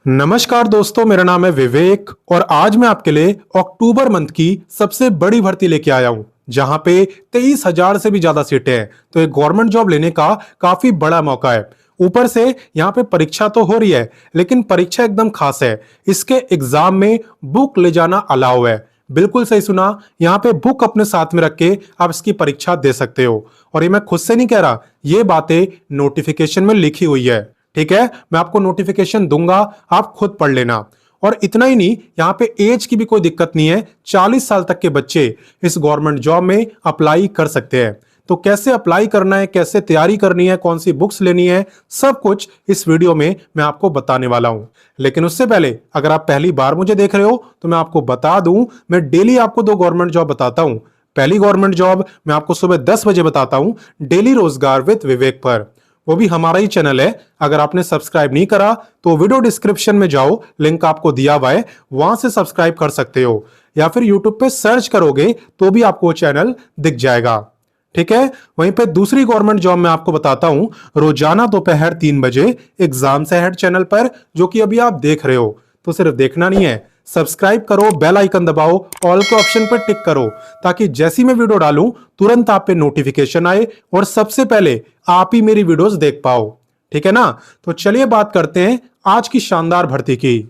नमस्कार दोस्तों, मेरा नाम है विवेक और आज मैं आपके लिए अक्टूबर मंथ की सबसे बड़ी भर्ती लेके आया हूं जहां पे 23,000 से भी ज्यादा सीटें हैं। तो एक गवर्नमेंट जॉब लेने का काफी बड़ा मौका है। ऊपर से यहाँ पे परीक्षा तो हो रही है, लेकिन परीक्षा एकदम खास है। इसके एग्जाम में बुक ले जाना अलाउ है। बिल्कुल सही सुना, यहाँ पे बुक अपने साथ में रख के आप इसकी परीक्षा दे सकते हो। और ये मैं खुद से नहीं कह रहा, ये बातें नोटिफिकेशन में लिखी हुई है। ठीक है, मैं आपको नोटिफिकेशन दूंगा, आप खुद पढ़ लेना। और इतना ही नहीं, यहाँ पे एज की भी कोई दिक्कत नहीं है। 40 साल तक के बच्चे इस गवर्नमेंट जॉब में अप्लाई कर सकते हैं। तो कैसे अप्लाई करना है, कैसे तैयारी करनी है, कौन सी बुक्स लेनी है, सब कुछ इस वीडियो में मैं आपको बताने वाला हूं। लेकिन उससे पहले अगर आप पहली बार मुझे देख रहे हो तो मैं आपको बता दूं, मैं डेली आपको 2 गवर्नमेंट जॉब बताता हूं। पहली गवर्नमेंट जॉब मैं आपको सुबह 10 बजे बताता हूं, डेली रोजगार विद विवेक पर। वो भी हमारा ही चैनल है। अगर आपने सब्सक्राइब नहीं करा तो वीडियो डिस्क्रिप्शन में जाओ, लिंक आपको दिया हुआ है, वहां से सब्सक्राइब कर सकते हो। या फिर यूट्यूब पे सर्च करोगे तो भी आपको चैनल दिख जाएगा। ठीक है, वहीं पे दूसरी गवर्नमेंट जॉब मैं आपको बताता हूं, रोजाना दोपहर 3 बजे एग्जाम से हेड चैनल पर, जो कि अभी आप देख रहे हो। तो सिर्फ देखना नहीं है, सब्सक्राइब करो, बेल आइकन दबाओ, ऑल के ऑप्शन पर टिक करो, ताकि जैसी मैं वीडियो डालूं तुरंत आप पे नोटिफिकेशन आए और सबसे पहले आप ही मेरी वीडियोस देख पाओ। ठीक है ना। तो चलिए बात करते हैं आज की शानदार भर्ती की।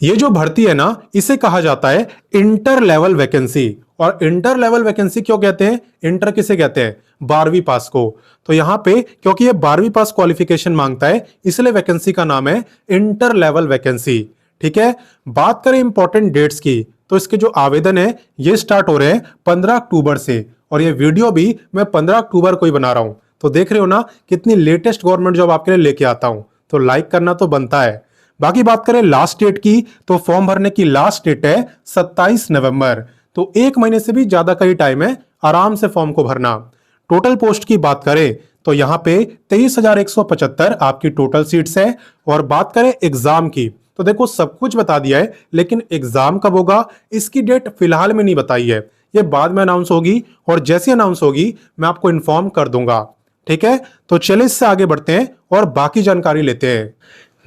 ये जो भर्ती है ना, इसे कहा जाता है इंटर लेवल वैकेंसी। और इंटर लेवल वैकेंसी क्यों कहते हैं, इंटर किसे कहते हैं, 12वीं पास को। तो यहां पे क्योंकि ये 12वीं पास क्वालिफिकेशन मांगता है, इसलिए वैकेंसी का नाम है इंटर लेवल वैकेंसी। ठीक है, बात करें इंपॉर्टेंट डेट्स की, तो इसके जो आवेदन है ये स्टार्ट हो रहे हैं 15 अक्टूबर से। और ये वीडियो भी मैं 15 अक्टूबर को ही बना रहा हूं। तो देख रहे हो ना कितनी लेटेस्ट गवर्नमेंट जॉब आपके लिए लेके आता हूं। तो लाइक करना तो बनता है। बाकी बात करें लास्ट डेट की, तो फॉर्म भरने की लास्ट डेट है 27 नवंबर। तो 1 महीने से भी ज्यादा का ही टाइम है आराम से फॉर्म को भरना। टोटल पोस्ट की बात करें तो यहां पे 23,175 आपकी टोटल सीट्स है। और बात करें एग्जाम की, तो देखो सब कुछ बता दिया है, लेकिन एग्जाम कब होगा इसकी डेट फिलहाल में नहीं बताई है। ये बाद में अनाउंस होगी और जैसी अनाउंस होगी मैं आपको इन्फॉर्म कर दूंगा। ठीक है, तो चलिए इससे आगे बढ़ते हैं और बाकी जानकारी लेते हैं।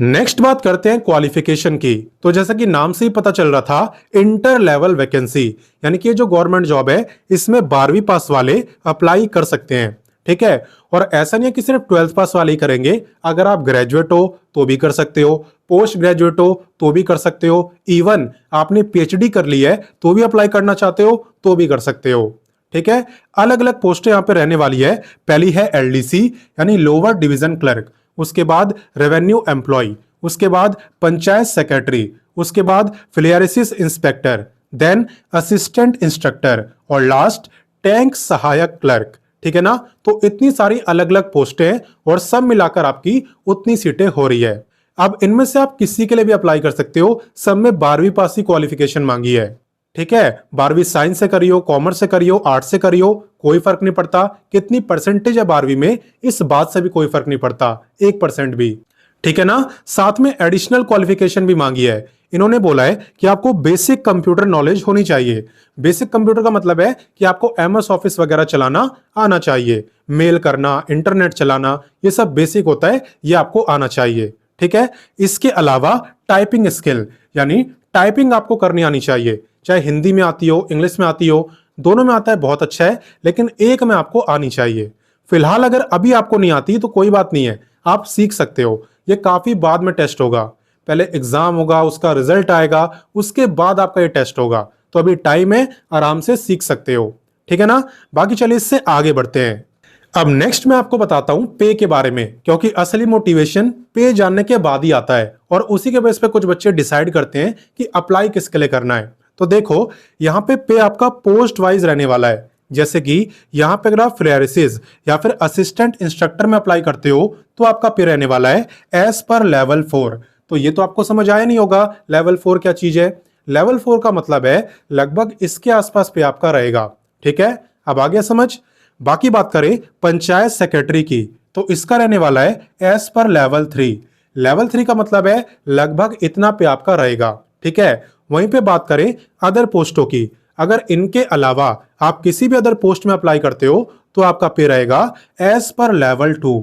नेक्स्ट बात करते हैं क्वालिफिकेशन की। तो जैसा कि नाम से ही पता चल रहा था, इंटर लेवल वैकेंसी, यानी कि ये जो गवर्नमेंट जॉब है इसमें 12वीं पास वाले अप्लाई कर सकते हैं। ठीक है, और ऐसा नहीं है कि सिर्फ 12th पास वाले ही करेंगे। अगर आप ग्रेजुएट हो तो भी कर सकते हो, पोस्ट ग्रेजुएट हो तो भी कर सकते हो, इवन आपने पीएचडी कर ली है तो भी अप्लाई करना चाहते हो तो भी कर सकते हो। ठीक है, अलग अलग पोस्टें यहां पे रहने वाली है। पहली है एलडीसी यानी लोअर डिवीजन क्लर्क, उसके बाद रेवेन्यू एम्प्लॉय, उसके बाद पंचायत सेक्रेटरी, उसके बाद फिलियरिसिस इंस्पेक्टर, देन असिस्टेंट इंस्ट्रक्टर और लास्ट टैंक सहायक क्लर्क। ठीक है ना। तो इतनी सारी अलग अलग पोस्टें हैं और सब मिलाकर आपकी उतनी सीटें हो रही है। अब इनमें से आप किसी के लिए भी अप्लाई कर सकते हो। सब में 12वीं पास की क्वालिफिकेशन मांगी है। ठीक है, 12वीं साइंस से करियो, कॉमर्स से करियो, आर्ट्स से करियो, कोई फर्क नहीं पड़ता। कितनी परसेंटेज है 12वीं में, इस बात से भी कोई फर्क नहीं पड़ता, 1% भी। ठीक है ना। साथ में एडिशनल क्वालिफिकेशन भी मांगी है। इन्होंने बोला है कि आपको बेसिक कंप्यूटर नॉलेज होनी चाहिए। बेसिक कंप्यूटर का मतलब है कि आपको एमएस ऑफिस वगैरह चलाना आना चाहिए, मेल करना, इंटरनेट चलाना, ये सब बेसिक होता है, ये आपको आना चाहिए। ठीक है, इसके अलावा टाइपिंग स्किल यानी टाइपिंग आपको करनी आनी चाहिए, चाहे हिंदी में आती हो, इंग्लिश में आती हो, दोनों में आता है बहुत अच्छा है, लेकिन एक में आपको आनी चाहिए। फिलहाल अगर अभी आपको नहीं आती तो कोई बात नहीं है, आप सीख सकते हो। ये काफी बाद में टेस्ट होगा, पहले एग्जाम होगा, उसका रिजल्ट आएगा, उसके बाद आपका ये टेस्ट होगा। तो अभी टाइम है, आराम से सीख सकते हो। ठीक है ना। बाकी चलिए इससे आगे बढ़ते हैं। अब नेक्स्ट मैं आपको बताता हूं पे के बारे में, क्योंकि असली मोटिवेशन पे जानने के बाद ही आता है और उसी के बेस पे कुछ बच्चे डिसाइड करते हैं कि अप्लाई किसके लिए करना है। तो देखो यहां पे आपका पोस्ट वाइज रहने वाला है। जैसे कि यहां पे अगर आप फ्लेयरिसिस या फिर असिस्टेंट इंस्ट्रक्टर में अप्लाई करते हो तो आपका पे रहने वाला है एज पर लेवल 4। तो ये तो आपको समझ आया नहीं होगा लेवल 4 क्या चीज है। लेवल 4 का मतलब है लगभग इसके आसपास पे आपका रहेगा। ठीक है, अब आ गया समझ। बाकी बात करें पंचायत सेक्रेटरी की, तो इसका रहने वाला है एज पर लेवल 3। लेवल 3 का मतलब है लगभग इतना पे आपका रहेगा। ठीक है, वहीं पे बात करें अदर पोस्टों की, अगर इनके अलावा आप किसी भी अदर पोस्ट में अप्लाई करते हो तो आपका पे रहेगा एज पर लेवल 2।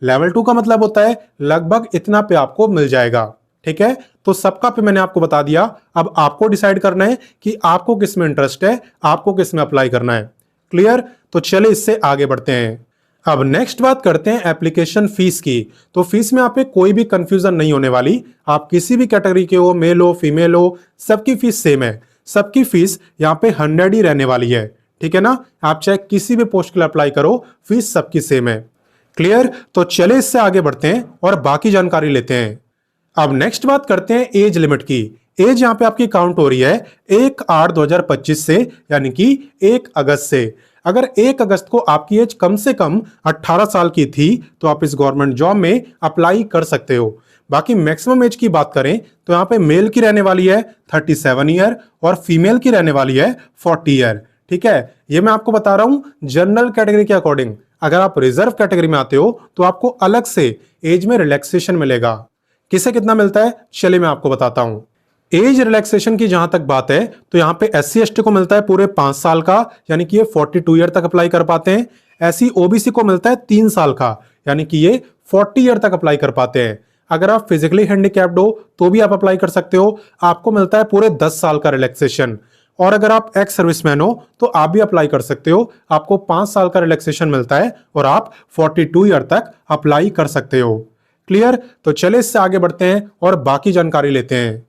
लेवल 2 का मतलब होता है लगभग इतना पे आपको मिल जाएगा। ठीक है, तो सबका पे मैंने आपको बता दिया। अब आपको डिसाइड करना है कि आपको किस में इंटरेस्ट है, आपको किस में अप्लाई करना है। क्लियर? तो चलिए इससे आगे बढ़ते हैं। अब नेक्स्ट बात करते हैं एप्लीकेशन फीस की। तो फीस में यहाँ पे कोई भी कंफ्यूजन नहीं होने वाली। आप किसी भी कैटेगरी के हो, मेल हो फीमेल हो, सबकी फीस सेम है। सबकी फीस यहाँ पे 100 ही रहने वाली है। ठीक है ना? आप चाहे किसी भी पोस्ट के लिए अप्लाई करो, फीस सबकी सेम है। क्लियर? तो चले इससे आगे बढ़ते हैं और बाकी जानकारी लेते हैं। अब नेक्स्ट बात करते हैं एज लिमिट की। एज यहाँ पे आपकी काउंट हो रही है 1/8/2025 से, यानी कि 1 अगस्त से। अगर 1 अगस्त को आपकी एज कम से कम 18 साल की थी तो आप इस गवर्नमेंट जॉब में अप्लाई कर सकते हो। बाकी मैक्सिमम एज की बात करें तो यहाँ पे मेल की रहने वाली है 37 ईयर और फीमेल की रहने वाली है 40 ईयर। ठीक है? ये मैं आपको बता रहा हूं जनरल कैटेगरी के अकॉर्डिंग। अगर आप रिजर्व कैटेगरी में आते हो तो आपको अलग से एज में रिलैक्सेशन मिलेगा। किसे कितना मिलता है चलिए मैं आपको बताता हूं। एज रिलैक्सेशन की जहां तक बात है तो यहाँ पे SC/ST को मिलता है पूरे 5 साल का, यानी कि ये 42 ईयर तक अप्लाई कर पाते हैं। SC/OBC को मिलता है 3 साल का, यानी कि ये 40 ईयर तक अप्लाई कर पाते हैं। अगर आप फिजिकली हैंडीकैप्ड हो तो भी आप अप्लाई कर सकते हो, आपको मिलता है पूरे 10 साल का रिलैक्सेशन। और अगर आप एक्स सर्विसमैन हो तो आप भी अप्लाई कर सकते हो, आपको 5 साल का रिलैक्सेशन मिलता है और आप 42 ईयर तक अप्लाई कर सकते हो। क्लियर? तो चले इससे आगे बढ़ते हैं और बाकी जानकारी लेते हैं।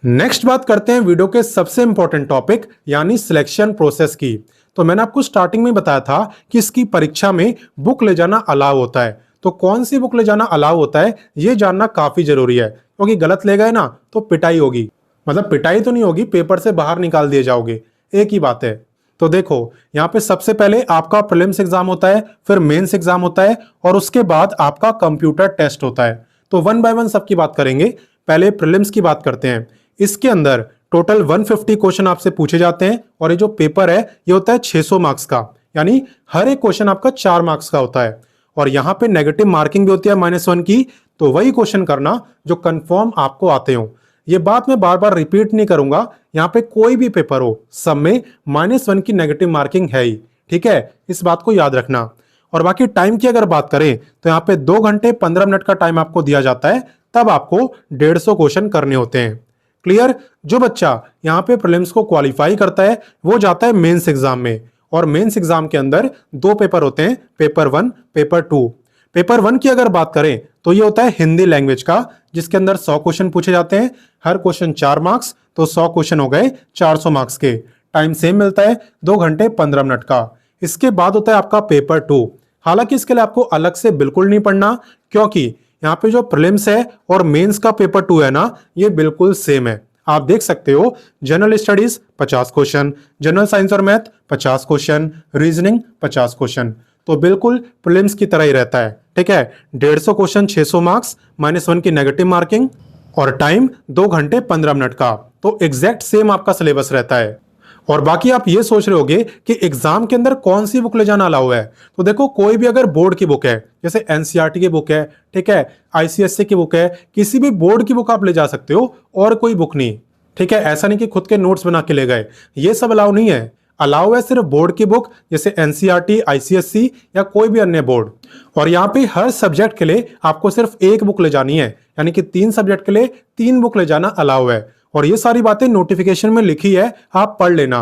नेक्स्ट बात करते हैं वीडियो के सबसे इंपॉर्टेंट टॉपिक यानी सिलेक्शन प्रोसेस की। तो मैंने आपको स्टार्टिंग में बताया था कि इसकी परीक्षा में बुक ले जाना अलाउ होता है। तो कौन सी बुक ले जाना अलाउ होता है ये जानना काफी जरूरी है, क्योंकि गलत ले गए ना तो पिटाई होगी। मतलब पिटाई तो नहीं होगी, पेपर से बाहर निकाल दिए जाओगे, एक ही बात है। तो देखो यहाँ पे सबसे पहले आपका प्रीलिम्स एग्जाम होता है, फिर मेंस एग्जाम होता है और उसके बाद आपका कंप्यूटर टेस्ट होता है। तो 1 बाय 1 सबकी बात करेंगे। पहले प्रीलिम्स की बात करते हैं। इसके अंदर टोटल 150 क्वेश्चन आपसे पूछे जाते हैं और ये जो पेपर है ये होता है 600 मार्क्स का, यानी हर एक क्वेश्चन आपका 4 मार्क्स का होता है। और यहाँ पे नेगेटिव मार्किंग भी होती है -1 की। तो वही क्वेश्चन करना जो कंफर्म आपको आते हो। ये बात मैं बार बार रिपीट नहीं करूंगा, यहाँ पे कोई भी पेपर हो सब में -1 की नेगेटिव मार्किंग है ही। ठीक है? इस बात को याद रखना। और बाकी टाइम की अगर बात करें तो यहाँ पे 2 घंटे 15 मिनट का टाइम आपको दिया जाता है, तब आपको 150 क्वेश्चन करने होते हैं। क्लियर? जो बच्चा यहाँ पे प्रीलिम्स को क्वालिफाई करता है वो जाता है मेंस एग्जाम में, और मेंस एग्जाम के अंदर 2 पेपर होते हैं, पेपर 1 पेपर 2। पेपर 1 की अगर बात करें तो ये होता है हिंदी लैंग्वेज का, जिसके अंदर 100 क्वेश्चन पूछे जाते हैं, हर क्वेश्चन 4 मार्क्स, तो 100 क्वेश्चन हो गए 400 मार्क्स के। टाइम सेम मिलता है 2 घंटे 15 मिनट का। इसके बाद होता है आपका पेपर 2। हालांकि इसके लिए आपको अलग से बिल्कुल नहीं पढ़ना, क्योंकि यहाँ पे जो प्रीलिम्स है और मेंस का पेपर 2 है ना, ये बिल्कुल सेम है। आप देख सकते हो general studies 50 question, general science और मैथ 50 क्वेश्चन, रीजनिंग 50 क्वेश्चन, तो बिल्कुल प्रीलिम्स की तरह ही रहता है। ठीक है? 150 क्वेश्चन 600 मार्क्स, -1 की नेगेटिव मार्किंग और टाइम 2 घंटे 15 मिनट का। तो एग्जैक्ट सेम आपका सिलेबस रहता है। और बाकी आप ये सोच रहे होगे कि एग्जाम के अंदर कौन सी बुक ले जाना अलाउ है। तो देखो कोई भी अगर बोर्ड की बुक है, जैसे NCERT की बुक है, ठीक है, ICSE की बुक है, किसी भी बोर्ड की बुक आप ले जा सकते हो और कोई बुक नहीं। ठीक है? ऐसा नहीं कि खुद के नोट्स बना के ले गए, ये सब अलाउ नहीं है। अलाउ है सिर्फ बोर्ड की बुक, जैसे NCERT, ICSE या कोई भी अन्य बोर्ड। और यहाँ पे हर सब्जेक्ट के लिए आपको सिर्फ एक बुक ले जानी है, यानी कि 3 सब्जेक्ट के लिए 3 बुक ले जाना अलाउ है। और ये सारी बातें नोटिफिकेशन में लिखी है, आप पढ़ लेना।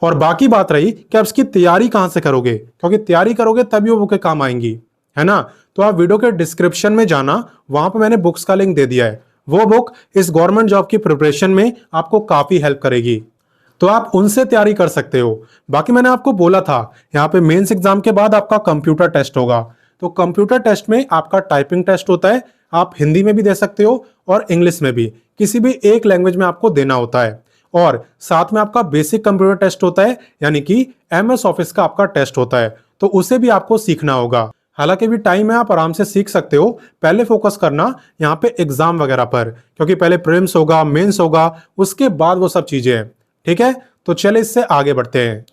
और बाकी बात रही कि आप इसकी तैयारी कहां से करोगे, क्योंकि तैयारी करोगे तभी वो बुकें काम आएंगी, है ना? तो आप वीडियो के डिस्क्रिप्शन में जाना, वहां पर मैंने बुक्स का लिंक दे दिया है। वो बुक इस गवर्नमेंट जॉब की प्रिपरेशन में आपको काफी हेल्प करेगी, तो आप उनसे तैयारी कर सकते हो। बाकी मैंने आपको बोला था यहाँ पे मेंस एग्जाम के बाद आपका कंप्यूटर टेस्ट होगा। तो कंप्यूटर टेस्ट में आपका टाइपिंग टेस्ट होता है, आप हिंदी में भी दे सकते हो और इंग्लिश में भी, किसी भी एक लैंग्वेज में आपको देना होता है। और साथ में आपका बेसिक कंप्यूटर टेस्ट होता है, यानी कि MS ऑफिस का आपका टेस्ट होता है, तो उसे भी आपको सीखना होगा। हालांकि भी टाइम है, आप आराम से सीख सकते हो। पहले फोकस करना यहाँ पे एग्जाम वगैरह पर, क्योंकि पहले प्रीलिम्स होगा, मेंस होगा, उसके बाद वो सब चीजें हैं। ठीक है? तो चलिए इससे आगे बढ़ते हैं।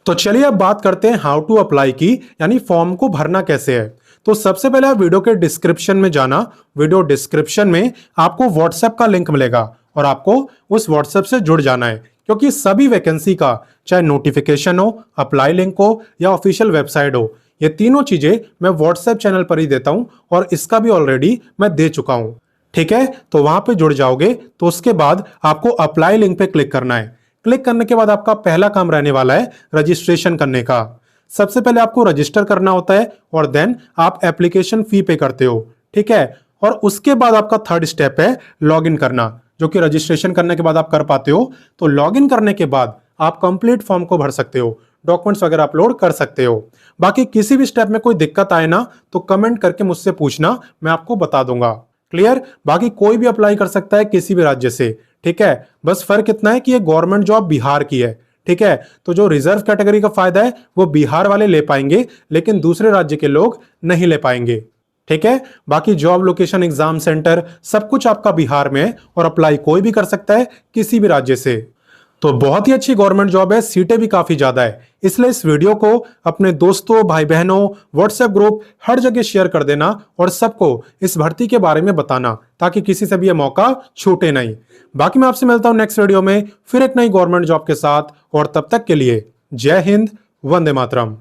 तो चलिए अब बात करते हैं हाउ टू अप्लाई की, यानी फॉर्म को भरना कैसे है। तो सबसे पहले आप वीडियो के डिस्क्रिप्शन में जाना। वीडियो डिस्क्रिप्शन में आपको व्हाट्सएप का लिंक मिलेगा और आपको उस व्हाट्सएप से जुड़ जाना है, क्योंकि सभी वैकेंसी का चाहे नोटिफिकेशन हो, अप्लाई लिंक हो या ऑफिशियल वेबसाइट हो, ये तीनों चीजें मैं व्हाट्सएप चैनल पर ही देता हूं और इसका भी ऑलरेडी मैं दे चुका हूं। ठीक है, तो वहां पे जुड़ जाओगे तो उसके बाद आपको अप्लाई लिंक पे क्लिक करना है। क्लिक करने के बाद आपका पहला काम रहने वाला है रजिस्ट्रेशन करने का। सबसे पहले आपको रजिस्टर करना होता है और देन आप एप्लीकेशन फी पे करते हो। ठीक है, और उसके बाद आपका थर्ड स्टेप है लॉगिन करना, जो कि रजिस्ट्रेशन करने के बाद आप कर पाते हो। तो लॉगिन करने के बाद आप कंप्लीट फॉर्म को भर सकते हो, डॉक्यूमेंट्स वगैरह अपलोड कर सकते हो। बाकी किसी भी स्टेप में कोई दिक्कत आए ना तो कमेंट करके मुझसे पूछना, मैं आपको बता दूंगा। क्लियर? बाकी कोई भी अप्लाई कर सकता है किसी भी राज्य से। ठीक है, बस फर्क इतना है कि ये गवर्नमेंट जॉब बिहार की है। ठीक है, तो जो रिजर्व कैटेगरी का फायदा है वो बिहार वाले ले पाएंगे, लेकिन दूसरे राज्य के लोग नहीं ले पाएंगे। ठीक है, बाकी जॉब लोकेशन, एग्जाम सेंटर सब कुछ आपका बिहार में है और अप्लाई कोई भी कर सकता है किसी भी राज्य से। तो बहुत ही अच्छी गवर्नमेंट जॉब है, सीटें भी काफी ज्यादा है। इसलिए इस वीडियो को अपने दोस्तों, भाई बहनों, व्हाट्सएप ग्रुप हर जगह शेयर कर देना और सबको इस भर्ती के बारे में बताना, ताकि किसी से भी यह मौका छूटे नहीं। बाकी मैं आपसे मिलता हूं नेक्स्ट वीडियो में फिर एक नई गवर्नमेंट जॉब के साथ, और तब तक के लिए जय हिंद, वंदे मातरम।